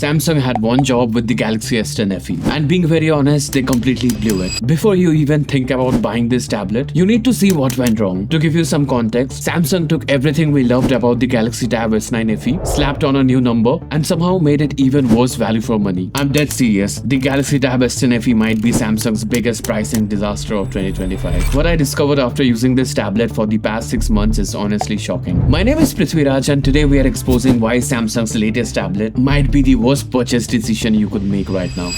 Samsung had one job with the Galaxy S10 FE, and being very honest, they completely blew it. Before you even think about buying this tablet, you need to see what went wrong. To give you some context, Samsung took everything we loved about the Galaxy Tab S9 FE, slapped on a new number, and somehow made it even worse value for money. I'm dead serious. The Galaxy Tab S10 FE might be Samsung's biggest pricing disaster of 2025. What I discovered after using this tablet for the past 6 months is honestly shocking. My name is Prithviraj, and today we are exposing why Samsung's latest tablet might be the worst purchase decision you could make right now.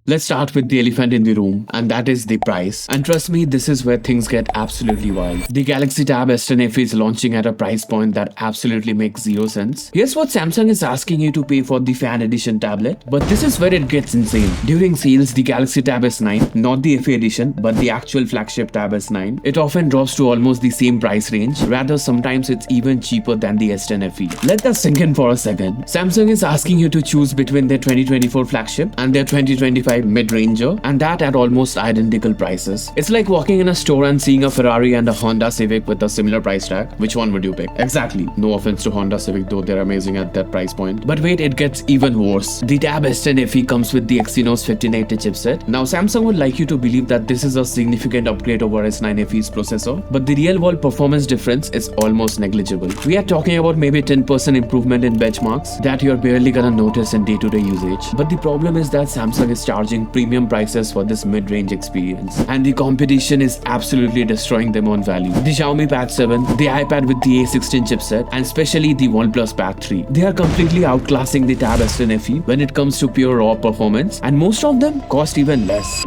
Let's start with the elephant in the room, and that is the price. And trust me, this is where things get absolutely wild. The Galaxy Tab S10 FE is launching at a price point that absolutely makes zero sense. Here's what Samsung is asking you to pay for the Fan Edition tablet, but this is where it gets insane. During sales, the Galaxy Tab S9, not the FE Edition, but the actual flagship Tab S9, it often drops to almost the same price range. Rather, sometimes it's even cheaper than the S10 FE. Let that sink in for a second. Samsung is asking you to choose between their 2024 flagship and their 2025 mid-ranger, and that at almost identical prices. It's like walking in a store and seeing a Ferrari and a Honda Civic with a similar price tag. Which one would you pick? Exactly. No offense to Honda Civic, though they're amazing at that price point. But wait, it gets even worse. The Tab S10 FE comes with the Exynos 1580 chipset. Now, Samsung would like you to believe that this is a significant upgrade over S9 FE's processor, but the real-world performance difference is almost negligible. We are talking about maybe 10% improvement in benchmarks that you're barely gonna notice in day-to-day usage. But the problem is that Samsung is charging premium prices for this mid-range experience, and the competition is absolutely destroying them on value. The Xiaomi Pad 7, the iPad with the A16 chipset, and especially the OnePlus Pad 3, they are completely outclassing the Tab S10 FE when it comes to pure raw performance, and most of them cost even less.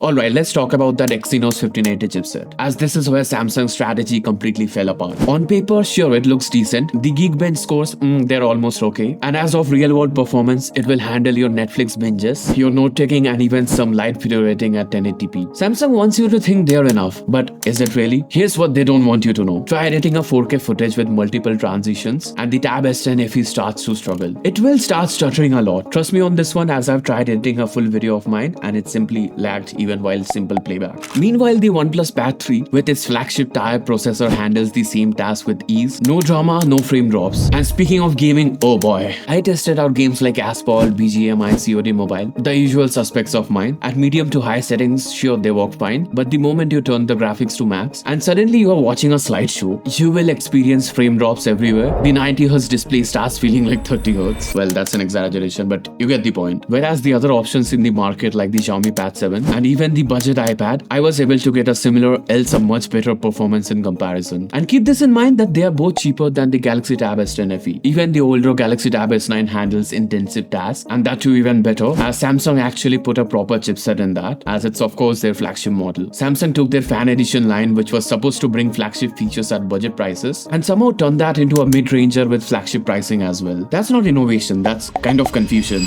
Alright, let's talk about that Exynos 1580 chipset, as this is where Samsung's strategy completely fell apart. On paper, sure, it looks decent. The Geekbench scores, they're almost okay. And as of real-world performance, it will handle your Netflix binges, your note-taking, and even some light video editing at 1080p. Samsung wants you to think they're enough, but is it really? Here's what they don't want you to know. Try editing a 4K footage with multiple transitions, and the Tab S10 FE starts to struggle. It will start stuttering a lot. Trust me on this one, as I've tried editing a full video of mine, and it simply lagged even while simple playback. Meanwhile, the OnePlus Pad 3 with its flagship Tier processor handles the same task with ease. No drama, no frame drops. And speaking of gaming, oh boy, I tested out games like Asphalt, BGMI, COD Mobile, the usual suspects of mine. At medium to high settings, sure, they worked fine, but the moment you turn the graphics to max and suddenly you are watching a slideshow, you will experience frame drops everywhere. The 90Hz display starts feeling like 30Hz. Well, that's an exaggeration, but you get the point. Whereas the other options in the market like the Xiaomi Pad 7 and even the budget iPad, I was able to get a similar, else a much better performance in comparison. And keep this in mind that they are both cheaper than the Galaxy Tab S10 FE. Even the older Galaxy Tab S9 handles intensive tasks, and that too even better, as Samsung actually put a proper chipset in that, as it's of course their flagship model. Samsung took their Fan Edition line, which was supposed to bring flagship features at budget prices, and somehow turned that into a mid-ranger with flagship pricing as well. That's not innovation, that's kind of confusion.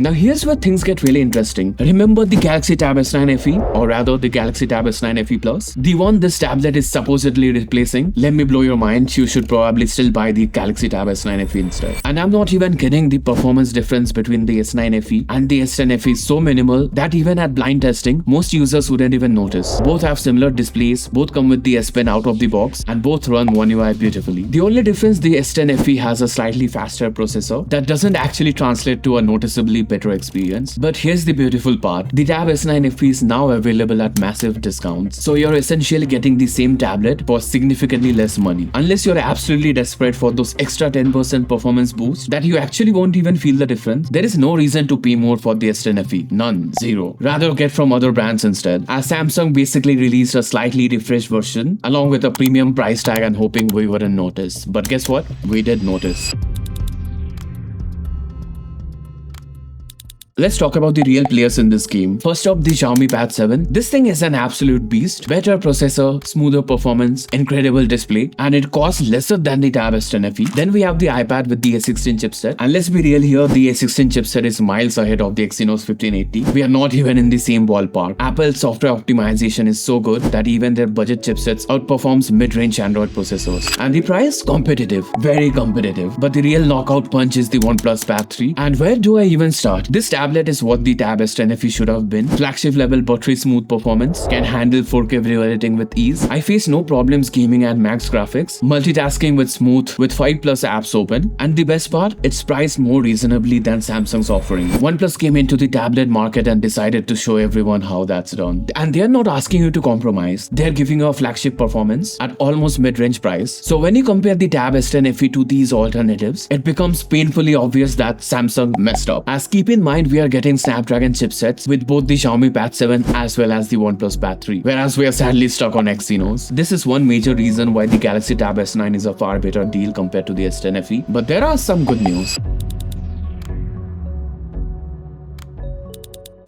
Now here's where things get really interesting. Remember the Galaxy Tab S9 FE, or rather the Galaxy Tab S9 FE Plus? The one this tablet is supposedly replacing? Let me blow your mind, you should probably still buy the Galaxy Tab S9 FE instead. And I'm not even kidding, the performance difference between the S9 FE and the S10 FE is so minimal that even at blind testing, most users wouldn't even notice. Both have similar displays, both come with the S Pen out of the box, and both run One UI beautifully. The only difference, the S10 FE has a slightly faster processor that doesn't actually translate to a noticeably better experience. But here's the beautiful part. The Tab S9 FE is now available at massive discounts. So you're essentially getting the same tablet for significantly less money. Unless you're absolutely desperate for those extra 10% performance boosts that you actually won't even feel the difference, there is no reason to pay more for the S10 FE. None. Zero. Rather get from other brands instead. As Samsung basically released a slightly refreshed version along with a premium price tag and hoping we wouldn't notice. But guess what? We did notice. let's talk about the real players in this game. First up, the Xiaomi Pad 7. This thing is an absolute beast. Better processor, smoother performance, incredible display, and it costs lesser than the Tab S10 FE. Then we have the iPad with the A16 chipset. And let's be real here, the A16 chipset is miles ahead of the Exynos 1580. We are not even in the same ballpark. Apple's software optimization is so good that even their budget chipsets outperforms mid-range Android processors. And the price? Competitive. Very competitive. But the real knockout punch is the OnePlus Pad 3. And where do I even start? This tablet is what the Tab S10 FE should have been. Flagship level buttery smooth performance, can handle 4K video editing with ease. I face no problems gaming at max graphics, multitasking with smooth with 5+ apps open, and the best part, it's priced more reasonably than Samsung's offering. OnePlus came into the tablet market and decided to show everyone how that's done. And they're not asking you to compromise. They're giving you a flagship performance at almost mid-range price. So when you compare the Tab S10 FE to these alternatives, it becomes painfully obvious that Samsung messed up. As keep in mind, we are getting Snapdragon chipsets with both the Xiaomi Pad 7 as well as the OnePlus Pad 3, whereas we are sadly stuck on Exynos. This is one major reason why the Galaxy Tab S9 is a far better deal compared to the S10 FE, but there are some good news.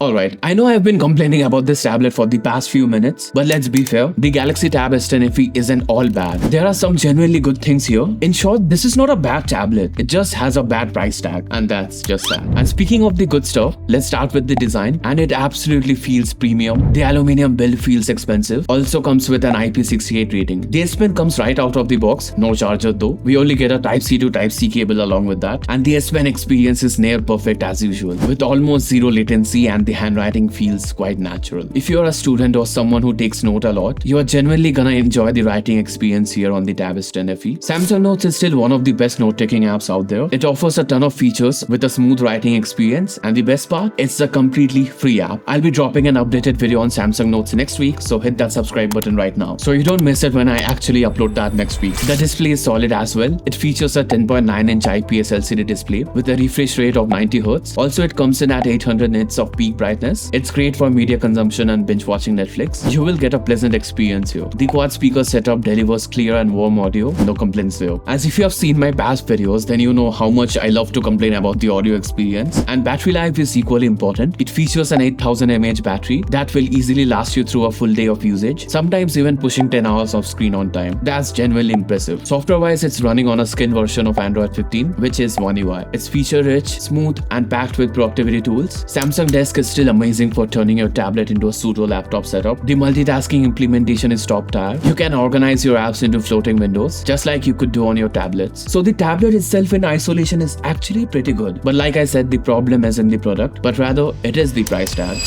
Alright, I know I've been complaining about this tablet for the past few minutes, but let's be fair, the Galaxy Tab S10 FE isn't all bad. There are some genuinely good things here. In short, this is not a bad tablet, it just has a bad price tag, and that's just that. And speaking of the good stuff, let's start with the design, and it absolutely feels premium. The aluminium build feels expensive, also comes with an IP68 rating. The S Pen comes right out of the box, no charger though. We only get a Type-C to Type-C cable along with that, and the S Pen experience is near perfect as usual, with almost zero latency, and the handwriting feels quite natural. If you're a student or someone who takes note a lot, you are genuinely gonna enjoy the writing experience here on the Tab S10 FE. Samsung Notes is still one of the best note-taking apps out there. It offers a ton of features with a smooth writing experience, and the best part, it's a completely free app. I'll be dropping an updated video on Samsung Notes next week, so hit that subscribe button right now so you don't miss it when I actually upload that next week. The display is solid as well. It features a 10.9-inch IPS LCD display with a refresh rate of 90Hz. Also, it comes in at 800 nits of peak brightness. It's great for media consumption and binge watching Netflix. You will get a pleasant experience here. The quad speaker setup delivers clear and warm audio, no complaints there. As if you have seen my past videos, then you know how much I love to complain about the audio experience. And battery life is equally important. It features an 8000 mAh battery that will easily last you through a full day of usage, sometimes even pushing 10 hours of screen on time. That's genuinely impressive. Software wise, it's running on a skin version of Android 15, which is One UI. It's feature rich, smooth, and packed with productivity tools. Samsung Desk is still amazing for turning your tablet into a pseudo laptop setup. The multitasking implementation is top tier. You can organize your apps into floating windows, just like you could do on your tablets. So the tablet itself in isolation is actually pretty good. But like I said, the problem isn't the product, but rather it is the price tag.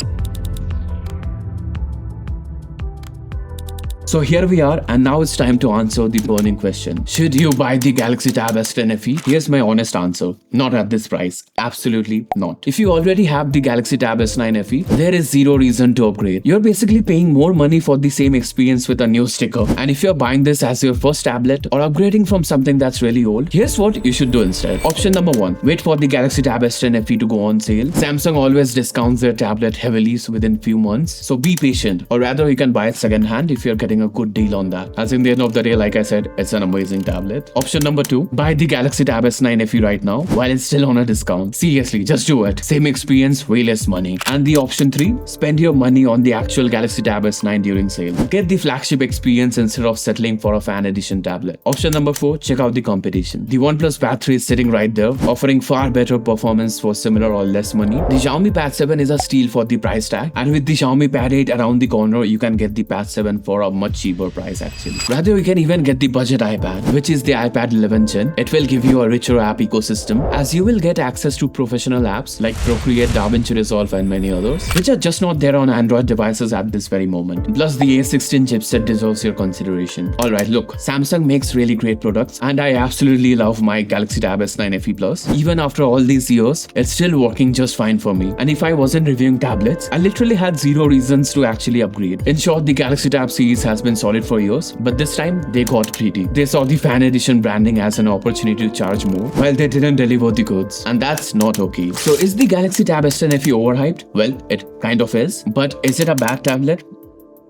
So here we are, and now it's time to answer the burning question. Should you buy the Galaxy Tab S10 FE? Here's my honest answer. Not at this price. Absolutely not. If you already have the Galaxy Tab S9 FE, there is zero reason to upgrade. You're basically paying more money for the same experience with a new sticker. And if you're buying this as your first tablet or upgrading from something that's really old, here's what you should do instead. Option number 1. Wait for the Galaxy Tab S10 FE to go on sale. Samsung always discounts their tablet heavily within few months. So be patient. Or rather, you can buy it second hand if you're getting a good deal on that. As in the end of the day, like I said, it's an amazing tablet. Option number 2, buy the Galaxy Tab S9 FE right now while it's still on a discount. Seriously, just do it. Same experience, way less money. And the option 3, spend your money on the actual Galaxy Tab S9 during sale. Get the flagship experience instead of settling for a fan edition tablet. Option number 4, check out the competition. The OnePlus Pad 3 is sitting right there, offering far better performance for similar or less money. The Xiaomi Pad 7 is a steal for the price tag, and with the Xiaomi Pad 8 around the corner, you can get the Pad 7 for a much cheaper price actually. Rather, you can even get the budget iPad, which is the iPad 11 Gen. It will give you a richer app ecosystem, as you will get access to professional apps like Procreate, DaVinci Resolve, and many others, which are just not there on Android devices at this very moment. Plus, the A16 chipset deserves your consideration. Alright, look, Samsung makes really great products, and I absolutely love my Galaxy Tab S9 FE Plus. Even after all these years, it's still working just fine for me. And if I wasn't reviewing tablets, I literally had zero reasons to actually upgrade. In short, the Galaxy Tab series has been solid for years, but this time they got greedy. They saw the fan edition branding as an opportunity to charge more, while they didn't deliver the goods, and that's not okay. So is the Galaxy Tab S10 FE overhyped? Well, it kind of is, but is it a bad tablet?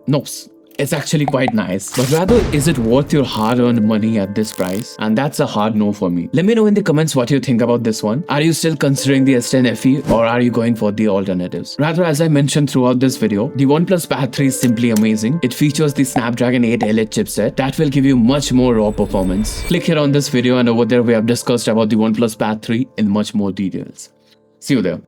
Nope. it's actually quite nice. But rather, is it worth your hard-earned money at this price? And that's a hard no for me. Let me know in the comments what you think about this one. Are you still considering the S10 FE or are you going for the alternatives? Rather, as I mentioned throughout this video, the OnePlus Pad 3 is simply amazing. It features the Snapdragon 8 Elite chipset that will give you much more raw performance. Click here on this video and over there we have discussed about the OnePlus Pad 3 in much more details. See you there.